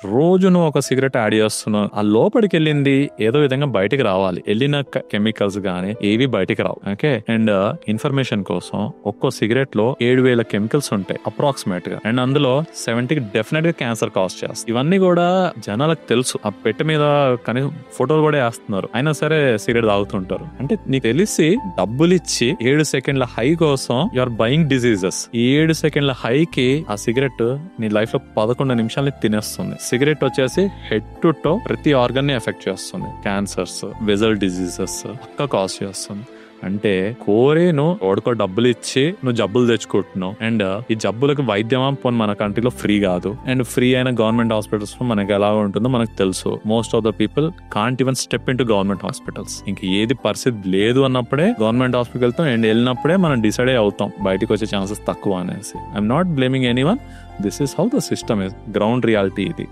రోజు నువ్వు ఒక సిగరెట్ యాడ్ చేస్తున్నావు, ఆ లోపలికి వెళ్ళింది ఏదో విధంగా బయటికి రావాలి. వెళ్ళిన కెమికల్స్ గానీ ఏవి బయటికి రావు. ఓకే, అండ్ ఇన్ఫర్మేషన్ కోసం ఒక్కో సిగరెట్ లో 7,000 కెమికల్స్ ఉంటాయి అప్రాక్సిమేట్ గా. అండ్ అందులో 70 డెఫినెట్ గా క్యాన్సర్ కాజ్ చేస్తాయి. ఇవన్నీ కూడా జనాలకు తెలుసు. ఆ పెట్టె మీద కనీసం ఫోటోలు కూడా వేస్తున్నారు, అయినా సరే సిగరెట్ తాగుతుంటారు. అంటే నీకు తెలిసి డబ్బులు ఇచ్చి 7 సెకండ్ల హై కోసం యు ఆర్ బయింగ్ డిసీజెస్. ఈ 7 సెకండ్ల హైకి ఆ సిగరెట్ నీ లైఫ్ లో 11 నిమిషాలని తినేస్తుంది. సిగరెట్ వచ్చేసి హెడ్ టు టో ప్రతి ఆర్గన్ ని ఎఫెక్ట్ చేస్తుంది. క్యాన్సర్స్, వెజల్ డిజీజెస్ పక్కా కాజ్ చేస్తుంది. అంటే కోరేను ఓడుకో డబ్బులు ఇచ్చి నువ్వు జబ్బులు తెచ్చుకుంటున్నావు. అండ్ ఈ జబ్బులకు వైద్యమా పోనీ మన కంట్రీలో ఫ్రీ కాదు. అండ్ ఫ్రీ అయిన గవర్నమెంట్ హాస్పిటల్స్ లో మనకి ఎలా ఉంటుందో మనకు తెలుసు. Most of the people can't even step in to government hospitals. ఇంక ఏది పరిస్థితి లేదు అన్నప్పుడే గవర్నమెంట్ హాస్పిటల్ వెళ్తాం. అండ్ వెళ్ళినప్పుడే మనం డిసైడ్ అవుతాం బయటకు వచ్చే ఛాన్సెస్ తక్కువ అనేసి. I'm not blaming anyone. This is how the system is. Ground reality ఇది.